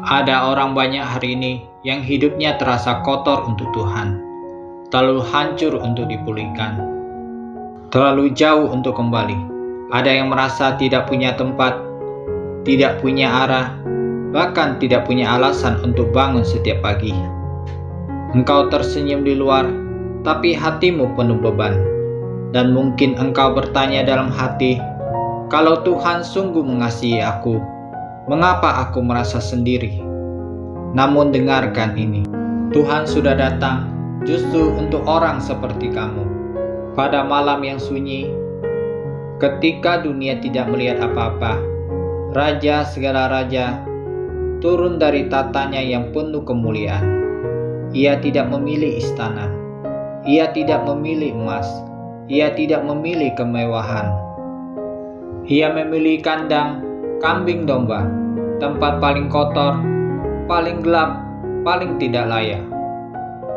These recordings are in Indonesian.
Ada orang banyak hari ini yang hidupnya terasa kotor untuk Tuhan, terlalu hancur untuk dipulihkan, terlalu jauh untuk kembali. Ada yang merasa tidak punya tempat, tidak punya arah, bahkan tidak punya alasan untuk bangun setiap pagi. Engkau tersenyum di luar, tapi hatimu penuh beban. Dan mungkin engkau bertanya dalam hati, kalau Tuhan sungguh mengasihi aku, mengapa aku merasa sendiri? Namun dengarkan ini, Tuhan sudah datang justru untuk orang seperti kamu. Pada malam yang sunyi, ketika dunia tidak melihat apa-apa, Raja segala raja turun dari tatanya yang penuh kemuliaan. Ia tidak memilih istana, ia tidak memilih emas, ia tidak memilih kemewahan. Ia memilih kandang, kambing domba, tempat paling kotor, paling gelap, paling tidak layak.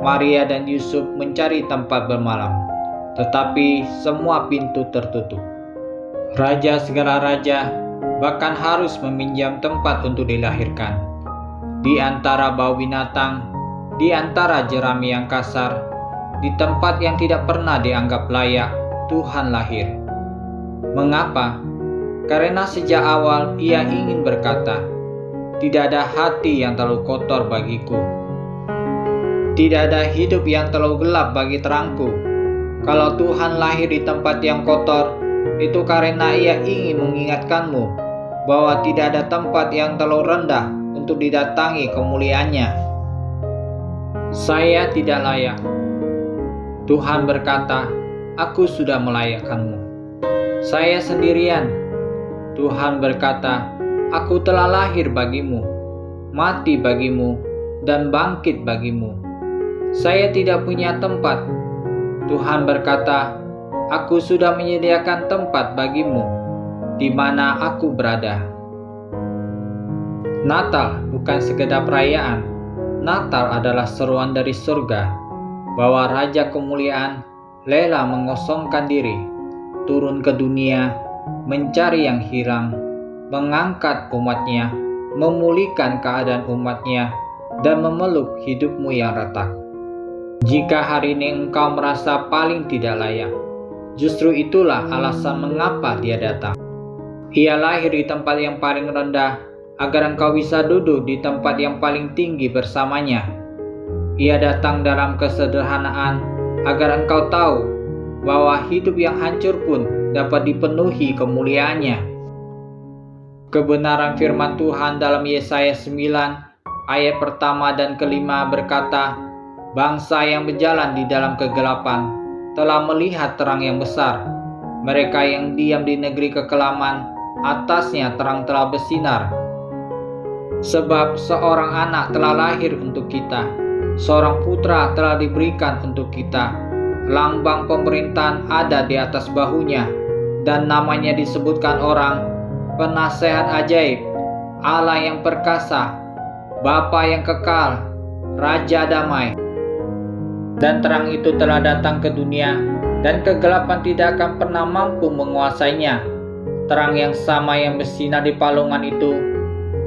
Maria dan Yusuf mencari tempat bermalam, tetapi semua pintu tertutup. Raja segala raja bahkan harus meminjam tempat untuk dilahirkan. Di antara bau binatang, di antara jerami yang kasar, di tempat yang tidak pernah dianggap layak, Tuhan lahir. Mengapa? Karena sejak awal ia ingin berkata, tidak ada hati yang terlalu kotor bagiku. Tidak ada hidup yang terlalu gelap bagi terangku. Kalau Tuhan lahir di tempat yang kotor, itu karena ia ingin mengingatkanmu bahwa tidak ada tempat yang terlalu rendah untuk didatangi kemuliaannya. Saya tidak layak. Tuhan berkata, aku sudah melayakkanmu. Saya sendirian. Tuhan berkata, aku telah lahir bagimu, mati bagimu, dan bangkit bagimu. Saya tidak punya tempat. Tuhan berkata, aku sudah menyediakan tempat bagimu, di mana aku berada. Natal bukan sekedar perayaan. Natal adalah seruan dari surga, bahwa Raja Kemuliaan rela mengosongkan diri, turun ke dunia, mencari yang hilang, mengangkat umatnya, memulihkan keadaan umatnya, dan memeluk hidupmu yang retak. Jika hari ini engkau merasa paling tidak layak, justru itulah alasan mengapa dia datang. Ia lahir di tempat yang paling rendah, agar engkau bisa duduk di tempat yang paling tinggi bersamanya. Ia datang dalam kesederhanaan, agar engkau tahu bahwa hidup yang hancur pun dapat dipenuhi kemuliaannya. Kebenaran firman Tuhan dalam Yesaya 9 ayat pertama dan kelima berkata, bangsa yang berjalan di dalam kegelapan telah melihat terang yang besar. Mereka yang diam di negeri kekelaman, atasnya terang telah bersinar. Sebab seorang anak telah lahir untuk kita, seorang putra telah diberikan untuk kita. Lambang pemerintahan ada di atas bahunya, dan namanya disebutkan orang, Penasehat Ajaib, Allah yang perkasa, Bapa yang kekal, Raja Damai. Dan terang itu telah datang ke dunia, dan kegelapan tidak akan pernah mampu menguasainya. Terang yang sama yang bersinar di palungan itu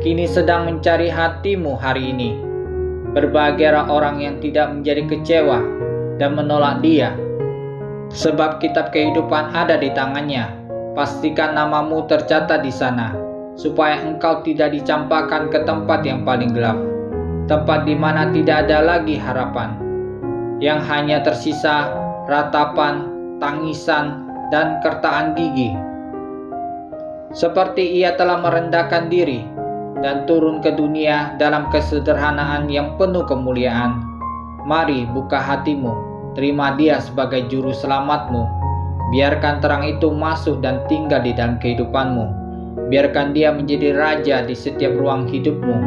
kini sedang mencari hatimu hari ini. Berbahagialah orang yang tidak menjadi kecewa dan menolak dia, sebab kitab kehidupan ada di tangannya. Pastikan namamu tercatat di sana, supaya engkau tidak dicampakkan ke tempat yang paling gelap, tempat di mana tidak ada lagi harapan, yang hanya tersisa ratapan, tangisan, dan kertaan gigi. Seperti ia telah merendahkan diri dan turun ke dunia dalam kesederhanaan yang penuh kemuliaan, mari buka hatimu, terima dia sebagai juru selamatmu. Biarkan terang itu masuk dan tinggal di dalam kehidupanmu. Biarkan dia menjadi raja di setiap ruang hidupmu.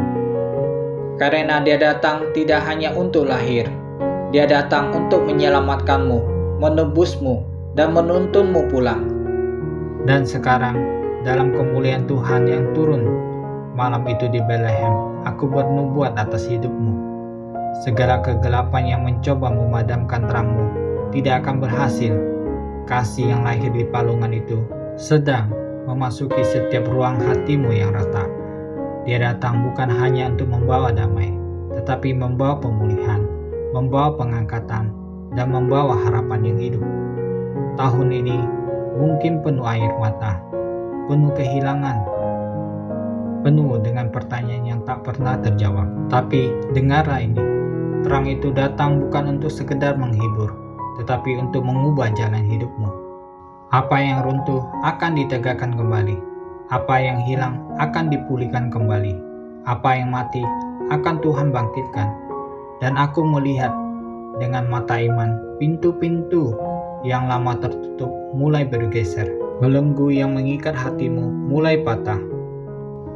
Karena dia datang tidak hanya untuk lahir, dia datang untuk menyelamatkanmu, menebusmu, dan menuntunmu pulang. Dan sekarang, dalam kemuliaan Tuhan yang turun malam itu di Bethlehem, aku bernubuat atas hidupmu. Segala kegelapan yang mencoba memadamkan terangmu tidak akan berhasil. Kasih yang lahir di palungan itu sedang memasuki setiap ruang hatimu yang retak. Dia datang bukan hanya untuk membawa damai, tetapi membawa pemulihan, membawa pengangkatan, dan membawa harapan yang hidup. Tahun ini mungkin penuh air mata, penuh kehilangan, penuh dengan pertanyaan yang tak pernah terjawab. Tapi dengarlah ini, terang itu datang bukan untuk sekedar menghibur, tetapi untuk mengubah jalan hidupmu. Apa yang runtuh akan ditegakkan kembali. Apa yang hilang akan dipulihkan kembali. Apa yang mati akan Tuhan bangkitkan. Dan aku melihat dengan mata iman pintu-pintu yang lama tertutup mulai bergeser. Belenggu yang mengikat hatimu mulai patah.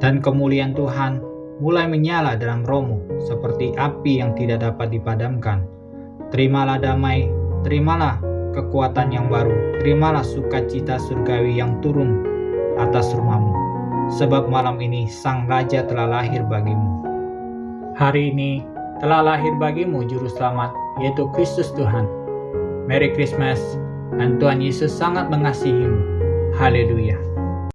Dan kemuliaan Tuhan mulai menyala dalam rohmu seperti api yang tidak dapat dipadamkan. Terimalah damai, terimalah kekuatan yang baru, terimalah sukacita surgawi yang turun atas rumahmu, sebab malam ini Sang Raja telah lahir bagimu. Hari ini telah lahir bagimu Juru Selamat, yaitu Kristus Tuhan. Merry Christmas, dan Tuhan Yesus sangat mengasihimu. Haleluya.